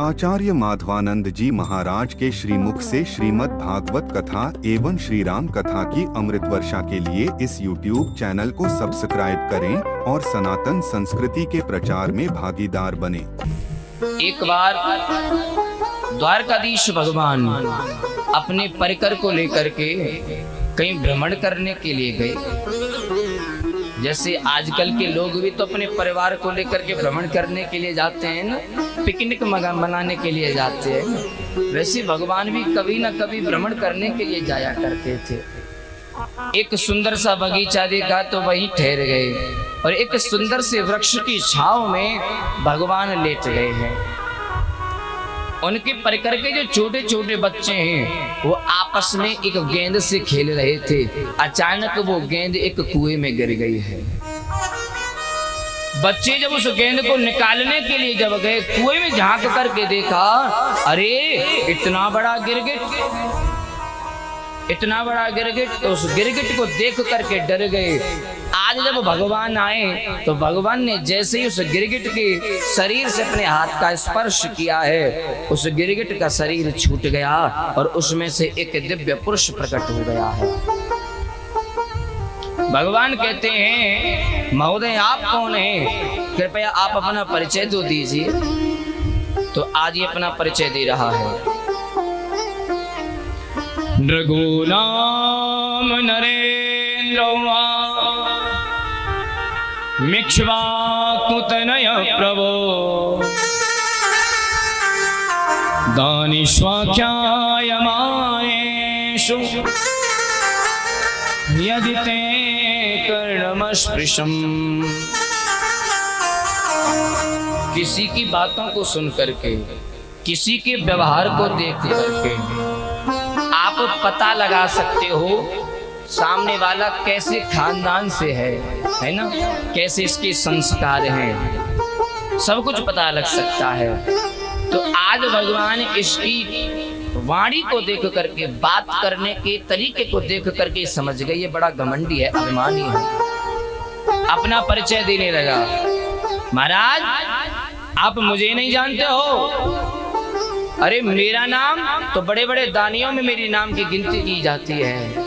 आचार्य माधवानंद जी महाराज के श्रीमुख से श्रीमद् भागवत कथा एवं श्री राम कथा की अमृत वर्षा के लिए इस YouTube चैनल को सब्सक्राइब करें और सनातन संस्कृति के प्रचार में भागीदार बने। एक बार द्वारकाधीश भगवान अपने परिकर को लेकर के कहीं भ्रमण करने के लिए गए। जैसे आजकल के लोग भी तो अपने परिवार को लेकर के भ्रमण करने के लिए जाते हैं ना, पिकनिक मनाने के लिए जाते हैं, वैसे भगवान भी कभी ना कभी भ्रमण करने के लिए जाया करते थे। एक सुंदर सा बगीचा देखा तो वहीं ठहर गए और एक सुंदर से वृक्ष की छांव में भगवान लेट गए हैं। उनके परिकर के जो छोटे छोटे बच्चे हैं वो आपस में एक गेंद से खेल रहे थे। अचानक वो गेंद एक कुएं में गिर गई है। बच्चे जब उस गेंद को निकालने के लिए जब गए, कुएं में झांक करके देखा, अरे इतना बड़ा गिरगिट, तो उस गिरगिट को देख करके डर गए। आज जब भगवान आए तो भगवान ने जैसे ही उस गिरगिट के शरीर से अपने हाथ का स्पर्श किया है, उस गिरगिट का शरीर छूट गया और उसमें से एक दिव्य पुरुष प्रकट हो गया है। भगवान कहते हैं, महोदय आप कौन हैं? कृपया आप अपना परिचय तो दीजिए। तो आज ये अपना परिचय दे रहा है। नृगोनाम नरेन्द्र मिक्ष्वाकुतनय प्रभो दानिष्वाख्यायमानेषु यदि ते कर्णमस्पृशम्। किसी की बातों को सुन करके, किसी के व्यवहार को देख करके आप पता लगा सकते हो सामने वाला कैसे खानदान से है ना, कैसे इसके संस्कार हैं, सब कुछ पता लग सकता है। तो आज भगवान इसकी वाणी को देख करके, बात करने के तरीके को देख करके समझ गए ये बड़ा घमंडी है, अभिमानी है। अपना परिचय देने लगा, महाराज आप मुझे नहीं जानते हो? अरे मेरा नाम तो बड़े बड़े दानियों में मेरी नाम की गिनती की जाती है।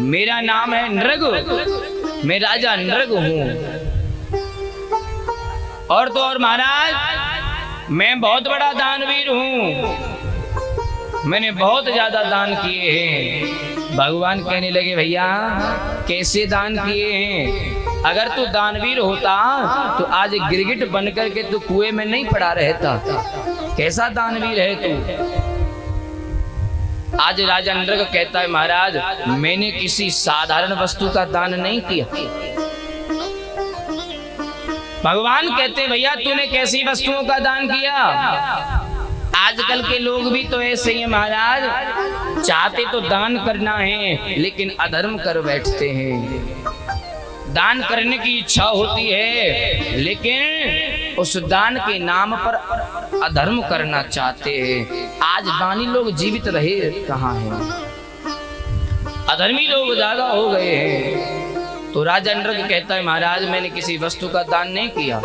मेरा नाम है नृग, मैं राजा नृग हूँ। और तो और महाराज मैं बहुत बड़ा दानवीर हूँ, मैंने बहुत ज्यादा दान किए हैं। भगवान कहने लगे, भैया कैसे दान किए हैं? अगर तू दानवीर होता तो आज गिरगिट बनकर के तू कुएं में नहीं पड़ा रहता। कैसा दानवीर है तू? आज राजा नृग कहता है, महाराज मैंने किसी साधारण वस्तु का दान नहीं किया। भगवान कहते हैं, भैया तूने कैसी वस्तुओं का दान किया? आजकल के लोग भी तो ऐसे ही हैं महाराज, चाहते तो दान करना है लेकिन अधर्म कर बैठते हैं। दान करने की इच्छा होती है लेकिन उस दान के नाम पर अधर्म करना चाहते हैं। आज दानी लोग जीवित रहे कहाँ हैं? अधर्मी लोग ज्यादा हो गए हैं। तो राजा नृग कहता है, महाराज मैंने किसी वस्तु का दान नहीं किया।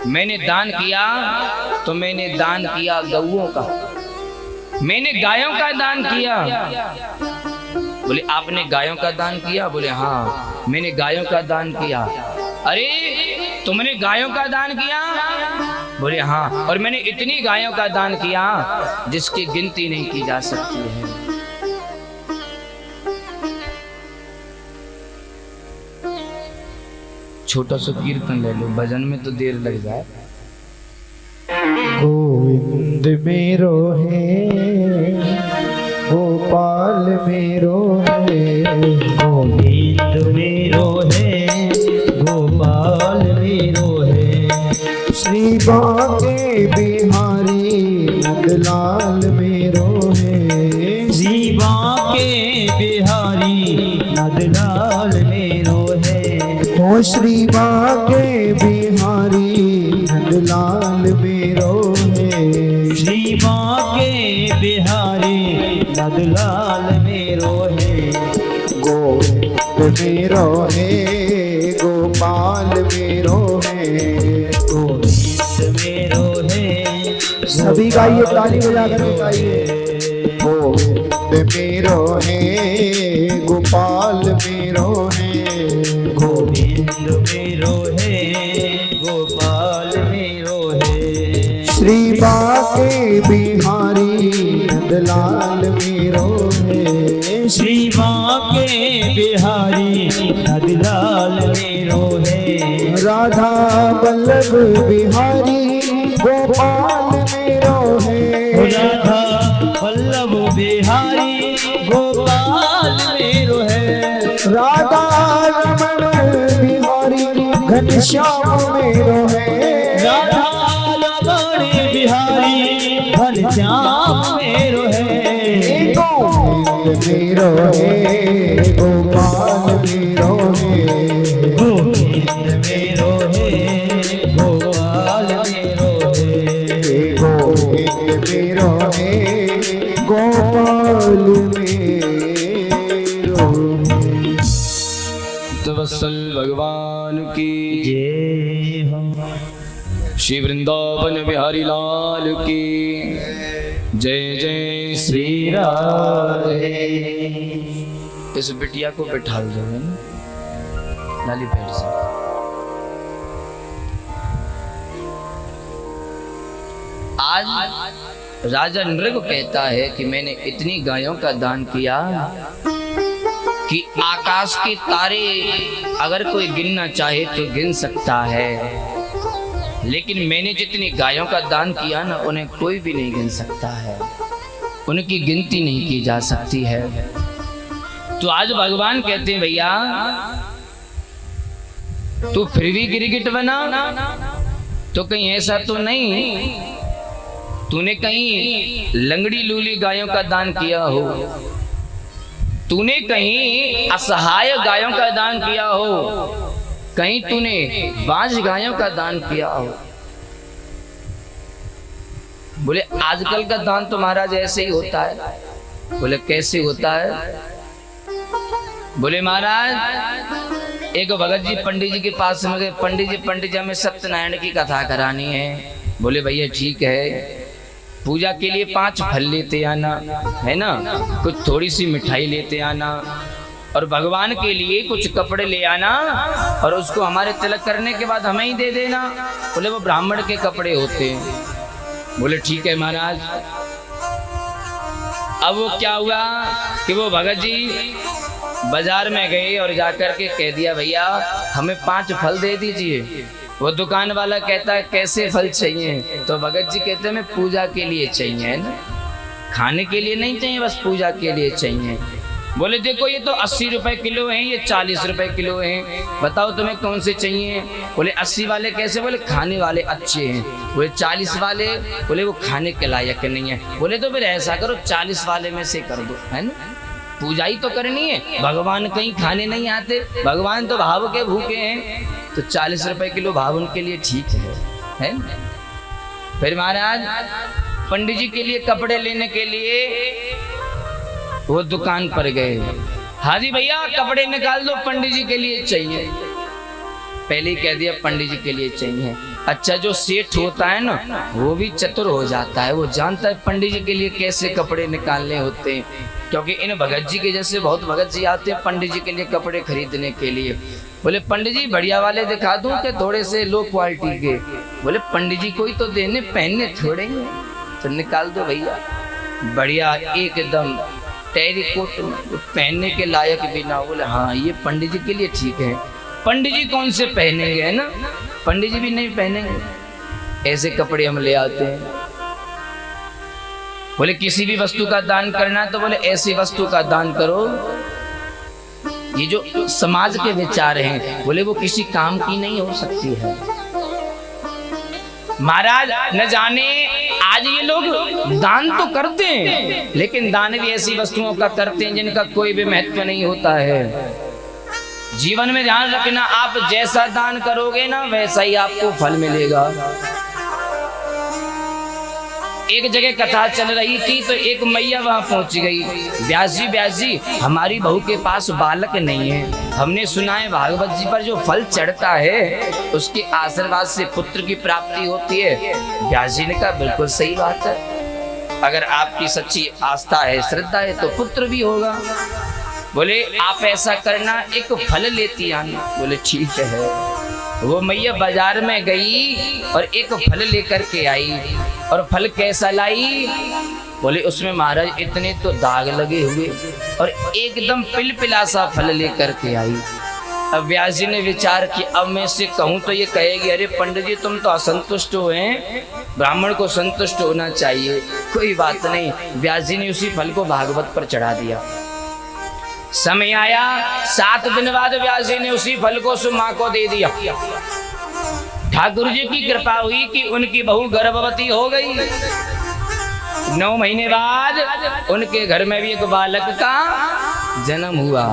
मैंने दान किया तो मैंने दान किया गौओं का, मैंने गायों का दान किया। बोले आपने गायों का दान किया? बोले हाँ मैंने गायों का दान किया। अरे तुमने गायों का दान किया? बोले हाँ, और मैंने इतनी गायों का दान किया जिसकी गिनती नहीं की जा सकती है। छोटा सा कीर्तन ले लो, भजन में तो देर लग जाए। गोविंद मेरो है, गोपाल मेरो है, गोविंद मेरो है, गोपाल मेरो है, श्री बांके बिहारी नंदलाल मेरो है, श्री बांके बिहारी नंदलाल मेरो है, ओ श्री बांके बिहारी नंदलाल मेरो है, श्री बांके बिहारी नंदलाल मेरो है, गोविंद मेरो है, गोपाल मेरो है, गोविंद मेरो है, सभी गाइए, ताली बजा कर गाइए। गोविंद मेरो है, गोपाल मेरो है, गोविंद मेरो है, गोपाल मेरो है। श्री बाके बिहारी नंदलाल मेरो है, श्री बाके बिहारी नंदलाल मेरो है। राधा वल्लभ बिहारी गोपाल मेरो है, राधा वल्लभ बिहारी गोपाल मेरो है। राधा रमण बिहारी घनश्याम मेरो है, राधा रमण बिहारी घनश्याम मेरो है। गोविंद मेरो है, गोपाल मेरो है, गोविंद मेरो है, गोपाल मेरो है। गोविंद मेरो है, गोपाल मेरो है। तवसल भगवान की जय हो। श्री वृंदावन बिहारी लाल की जय जय श्री राधे। इस बिटिया को बैठा दो है ना, लाली बैठ जा। आज राजा नृग कहता है कि मैंने इतनी गायों का दान किया कि आकाश के तारे अगर कोई गिनना चाहे तो गिन सकता है, लेकिन मैंने जितनी गायों का दान किया ना उन्हें कोई भी नहीं गिन सकता है, उनकी गिनती नहीं की जा सकती है। तो आज भगवान कहते हैं भैया तू फिर भी गिरगिट बना, तो कहीं ऐसा तो नहीं तूने कहीं लंगड़ी लूली गायों का दान किया हो, तूने कहीं असहाय गायों का दान किया हो, कहीं तूने बांझ गायों का दान किया हो। बोले आजकल का दान तो महाराज ऐसे ही होता है। बोले कैसे होता है? बोले महाराज एक भगत जी पंडित जी के पास में गए, पंडित जी हमें सत्यनारायण की कथा करानी है। बोले भैया ठीक है, पूजा के लिए 5 फल लेते आना है ना, कुछ थोड़ी सी मिठाई लेते आना और भगवान के लिए कुछ कपड़े ले आना और उसको हमारे तिलक करने के बाद हमें ही दे देना। बोले वो ब्राह्मण के कपड़े होते हैं। बोले ठीक है महाराज। अब वो क्या हुआ कि वो भगत जी बाजार में गए और जाकर के कह दिया भैया हमें 5 फल दे दीजिए। वो दुकान वाला कहता है कैसे फल चाहिए? तो भगत जी कहते हैं मैं पूजा के लिए चाहिए, है ना, खाने के लिए नहीं चाहिए, बस पूजा के लिए चाहिए। बोले देखो ये तो 80 रुपए किलो हैं, ये 40 रुपए किलो हैं, बताओ तुम्हें कौन से चाहिए? बोले 80 वाले कैसे? बोले खाने वाले अच्छे हैं। बोले 40 वाले? बोले वो खाने के लायक नहीं है। बोले तो फिर ऐसा करो 40 वाले में से कर दो, है ना, पूजा ही तो करनी है, भगवान कहीं खाने नहीं आते, भगवान तो भाव के भूखे हैं, तो 40 रुपए किलो भाव उनके लिए ठीक है ना? फिर महाराज पंडित जी के लिए कपड़े लेने के लिए वो दुकान पर गए। हाँ जी भैया कपड़े निकाल दो, पंडित जी के लिए चाहिए। पहले ही कह दिया पंडित जी के लिए चाहिए। अच्छा जो सेठ होता है ना वो भी चतुर हो जाता है, वो जानता है पंडित जी के लिए कैसे कपड़े निकालने होते हैं, क्योंकि इन भगत जी के जैसे बहुत भगत जी आते हैं पंडित जी के लिए कपड़े खरीदने के लिए। बोले पंडित जी बढ़िया वाले दिखा दूं कि थोड़े से लो क्वालिटी के? बोले पंडित जी को ही तो देने, पहनने थोड़े ही, तो निकाल दो भैया बढ़िया एकदम टेरिकोट, पहनने के लायक भी ना। बोले हाँ ये पंडित जी के लिए ठीक है। पंडित जी कौन से पहनेंगे, है ना, पंडित जी भी नहीं पहनेंगे, ऐसे कपड़े हम ले आते हैं। बोले किसी भी वस्तु का दान करना तो बोले ऐसी वस्तु का दान करो, ये जो समाज के विचार हैं बोले वो किसी काम की नहीं हो सकती है। महाराज न जाने आज ये लोग दान तो करते हैं लेकिन दान भी ऐसी वस्तुओं का करते हैं जिनका कोई भी महत्व नहीं होता है। जीवन में ध्यान रखना, आप जैसा दान करोगे ना वैसा ही आपको फल मिलेगा। एक जगह कथा चल रही थी तो एक मैया वहां पहुंच गई। व्यास जी हमारी बहू के पास बालक नहीं है, हमने सुना है भागवत जी पर जो फल चढ़ता है उसके आशीर्वाद से पुत्र की प्राप्ति होती है। व्यास जी ने कहा बिल्कुल सही बात है, अगर आपकी सच्ची आस्था है, श्रद्धा है तो पुत्र भी होगा। बोले आप ऐसा करना, एक फल लेती आना। बोले ठीक है। वो मैया बाजार में गई और एक फल लेकर के आई। और फल कैसा लाई? बोले उसमें महाराज इतने तो दाग लगे हुए और एकदम पिलपिला सा फल लेकर के आई। अब व्यास जी ने विचार किया, अब मैं से कहूं तो ये कहेगी अरे पंडित जी तुम तो असंतुष्ट हो हैं, ब्राह्मण को संतुष्ट होना चाहिए। कोई बात नहीं, व्यास जी ने उसी फल को भागवत पर चढ़ा दिया। समय आया, 7 दिन बाद व्यास जी ने उसी फल को उस माँ को दे दिया। ठाकुर जी की कृपा हुई कि उनकी बहू गर्भवती हो गई। 9 महीने बाद उनके घर में भी एक बालक का जन्म हुआ।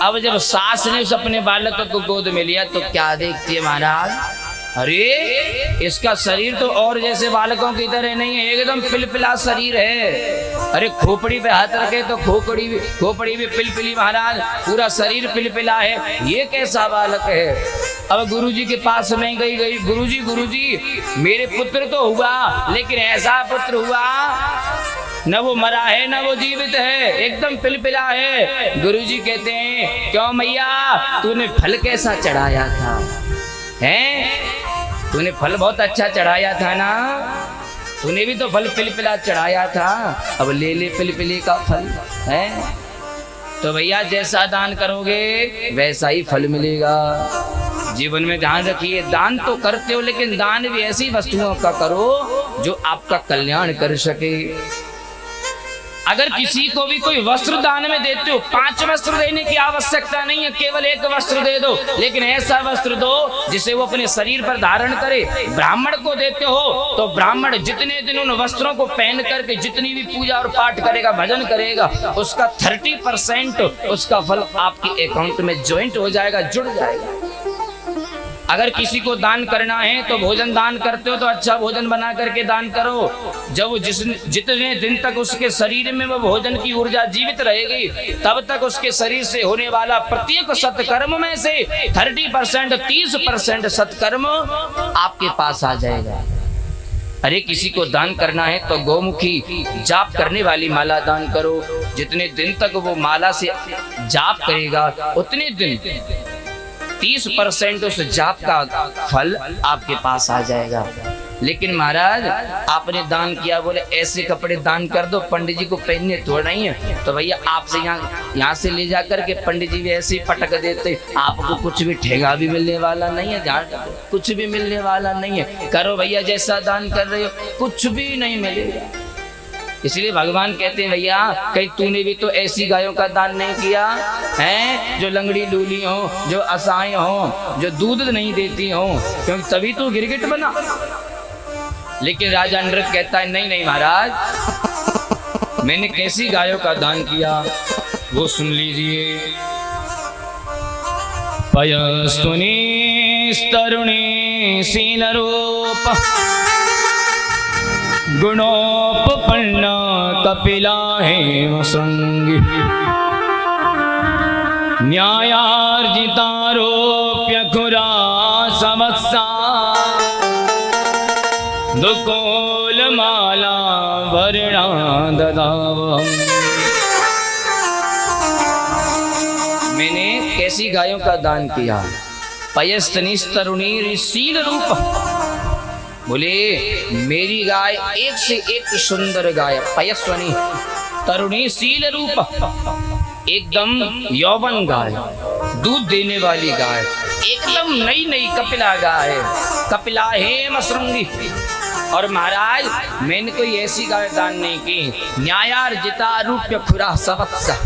अब जब सास ने उस अपने बालक को गोद में लिया तो क्या देखती है महाराज, अरे इसका शरीर तो और जैसे बालकों की तरह नहीं है, एकदम पिलपिला शरीर है। अरे खोपड़ी पे हाथ रखे तो खोपड़ी भी पिलपिली महाराज, पूरा शरीर पिलपिला है, ये कैसा बालक है। अब गुरुजी के पास में गई, गुरुजी मेरे पुत्र तो हुआ, लेकिन ऐसा पुत्र हुआ न वो मरा है न वो जीवित है, एकदम पिलपिला है। गुरुजी कहते हैं क्यों मैया, तूने फल कैसा चढ़ाया था? हैं? तूने फल बहुत अच्छा चढ़ाया था ना, तूने भी तो फल पिलपिला चढ़ाया था, अब ले ले पिलपिली का फल है। तो भैया जैसा दान करोगे वैसा ही फल मिलेगा। जीवन में ध्यान रखिए, दान तो करते हो लेकिन दान भी ऐसी वस्तुओं का करो जो आपका कल्याण कर सके। अगर किसी को भी कोई वस्त्र दान में देते हो, 5 वस्त्र देने की आवश्यकता नहीं है, केवल 1 वस्त्र दे दो, लेकिन ऐसा वस्त्र दो जिसे वो अपने शरीर पर धारण करे। ब्राह्मण को देते हो तो ब्राह्मण जितने दिन उन वस्त्रों को पहन करके जितनी भी पूजा और पाठ करेगा, भजन करेगा, उसका 30% उसका फल आपके अकाउंट में ज्वाइंट हो जाएगा, जुड़ जाएगा। अगर किसी को दान करना है तो भोजन दान करते हो तो अच्छा भोजन बना करके दान करो। जब वो जितने दिन तक उसके शरीर में वो भोजन की ऊर्जा जीवित रहेगी, तब तक उसके शरीर से होने वाला प्रत्येक सत्कर्म में से 30%, 30% सत्कर्म आपके पास आ जाएगा। अरे किसी को दान करना है तो गौमुखी जाप करने वाली माला दान करो। जितने दिन तक वो माला से जाप करेगा उतने दिन 30% उस जाप का फल आपके पास आ जाएगा। लेकिन महाराज आपने दान किया, बोले ऐसे कपड़े दान कर दो, पंडित जी को पहनने थोड़ा नहीं है, तो भैया आपसे यहाँ से ले जाकर के पंडित जी भी ऐसे ही पटक देते, आपको कुछ भी ठेगा भी मिलने वाला नहीं है, ध्यान कुछ भी मिलने वाला नहीं है। करो भैया जैसा दान कर रहे हो, कुछ भी नहीं मिलेगा। इसलिए भगवान कहते हैं भैया कहीं तूने भी तो ऐसी गायों का दान नहीं किया है जो लंगड़ी लूली हो, जो असहाय हो, जो दूध नहीं देती हो, क्योंकि तभी तो गिरगिट बना। लेकिन राजा नृप कहता है नहीं महाराज, मैंने कैसी गायों का दान किया वो सुन लीजिए। पयस्तुनी तरुणी सीन रूप गुणोपपन्ना कपिला हेम संगी न्यायार्जितारोप्य खुरा समस्सा दुकोल माला वर्णा ददावम्। मैंने कैसी गायों का दान किया? पयस्तनी तरुणी शील रूप, बोले मेरी गाय एक से एक सुंदर गाय, पयस्वनी तरुणी शील रूप, एकदम यौवन गाय, दूध देने वाली गाय, एकदम नई कपिला गाय, कपिला हेम श्रृंगी। और महाराज मैंने कोई ऐसी गाय दान नहीं की, न्यायार्जिता रूप्य खुरा सवत्सा,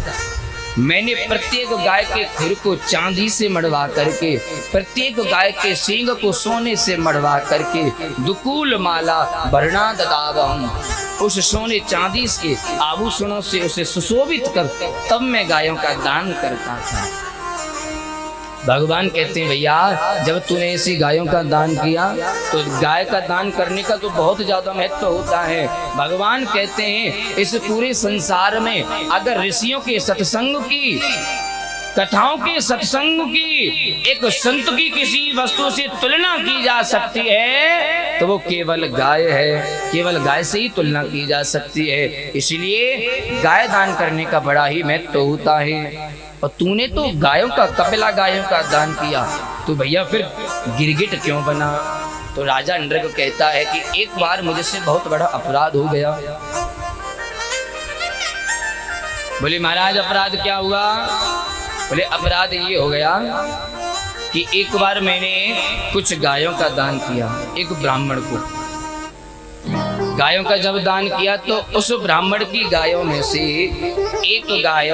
मैंने प्रत्येक गाय के खुर को चांदी से मढ़वा करके, प्रत्येक गाय के सींग को सोने से मढ़वा करके, दुकूल माला वर्णा ददावम्, उस सोने चांदी के आभूषणों से उसे सुशोभित कर तब मैं गायों का दान करता था। भगवान कहते हैं भैया जब तूने ऐसी गायों का दान किया तो गाय का दान करने का तो बहुत ज्यादा महत्व होता है। भगवान कहते हैं इस पूरे संसार में अगर ऋषियों के सत्संग की, कथाओं के सत्संग की, एक संत की किसी वस्तु से तुलना की जा सकती है तो वो केवल गाय है। केवल गाय से ही तुलना की जा सकती है। इसलिए गाय दान करने का बड़ा ही महत्व होता है। और तूने तो गायों का, कपिला गायों का दान किया तो भैया फिर गिरगिट क्यों बना? तो राजा नृग कहता है कि एक बार मुझसे बहुत बड़ा अपराध हो गया। बोले महाराज अपराध क्या हुआ? बोले अपराध ये हो गया कि एक बार मैंने कुछ गायों का दान किया एक ब्राह्मण को। गायों का जब दान किया तो उस ब्राह्मण की गायों में से एक गाय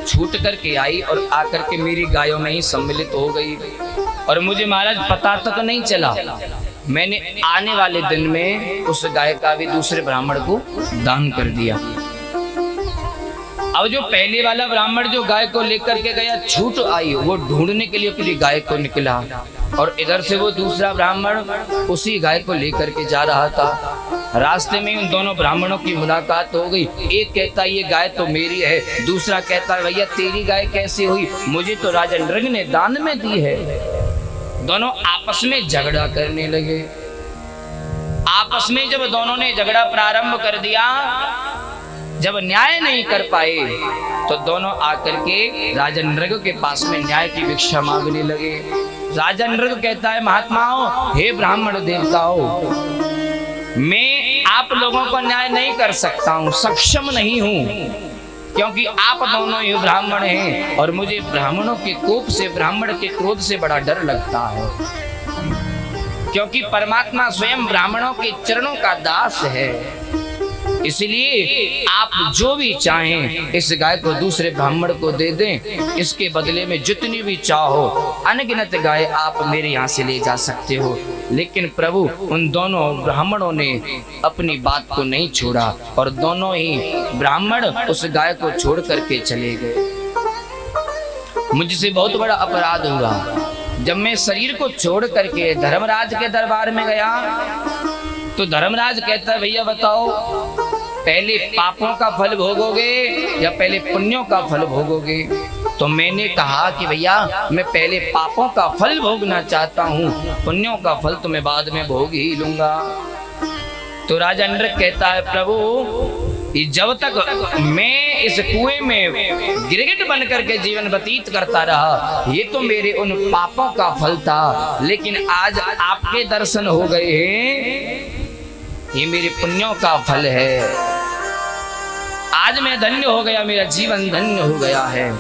छूट करके आई और आकर के मेरी गायों में ही सम्मिलित हो गई और मुझे महाराज पता तक नहीं चला। मैंने आने वाले दिन में उस गाय का भी दूसरे ब्राह्मण को दान कर दिया। अब जो पहले वाला ब्राह्मण जो गाय को लेकर के गया छूट आई, वो ढूंढने के लिए अपनी गाय को निकला और इधर से वो दूसरा ब्राह्मण उसी गाय को लेकर के जा रहा था। रास्ते में उन दोनों ब्राह्मणों की मुलाकात हो गई। एक कहता ये गाय तो मेरी है, दूसरा कहता है भैया तेरी गाय कैसे हुई? मुझे तो राजा नृग ने दान में दी है। दोनों आपस में झगड़ा करने लगे। आपस में जब दोनों ने झगड़ा प्रारंभ कर दिया, जब न्याय नहीं कर पाए तो दोनों आकर के राजा नृग के पास में न्याय की भिक्षा मांगने लगे। राजा नृग कहता है महात्माओं, हे ब्राह्मण देवताओं, मैं आप लोगों को न्याय नहीं कर सकता हूँ, सक्षम नहीं हूँ, क्योंकि आप दोनों ही ब्राह्मण हैं और मुझे ब्राह्मणों के कोप से, ब्राह्मण के क्रोध से बड़ा डर लगता है, क्योंकि परमात्मा स्वयं ब्राह्मणों के चरणों का दास है। इसलिए आप जो भी चाहें इस गाय को दूसरे ब्राह्मण को दे दें, इसके बदले में जितनी भी चाहो अनगिनत गाय आप मेरे यहाँ से ले जा सकते हो। लेकिन प्रभु उन दोनों ब्राह्मणों ने अपनी बात को नहीं छोड़ा और दोनों ही ब्राह्मण उस गाय को छोड़ करके चले गए। मुझसे बहुत बड़ा अपराध हुआ। जब मैं शरीर को छोड़ करके धर्मराज के दरबार में गया तो धर्मराज कहता है भैया बताओ, पहले पापों का फल भोगोगे या पहले पुण्यों का फल भोगोगे? तो मैंने कहा कि भैया मैं पहले पापों का फल भोगना चाहता हूँ, पुण्यों का फल तो मैं बाद में भोग ही लूंगा। तो राजा नृग कहता है प्रभु जब तक मैं इस कुएं में गिरगिट बन करके जीवन व्यतीत करता रहा, ये तो मेरे उन पापों का फल था, लेकिन आज आपके दर्शन हो गए हैं, ये मेरे पुण्यों का फल है। आज मैं धन्य हो गया, मेरा जीवन धन्य हो गया है।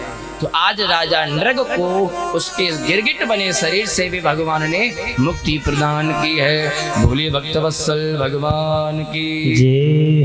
तो आज राजा नृग को उसके गिरगिट बने शरीर से भी भगवान ने मुक्ति प्रदान की है। भोले भक्तवत्सल भगवान की जय।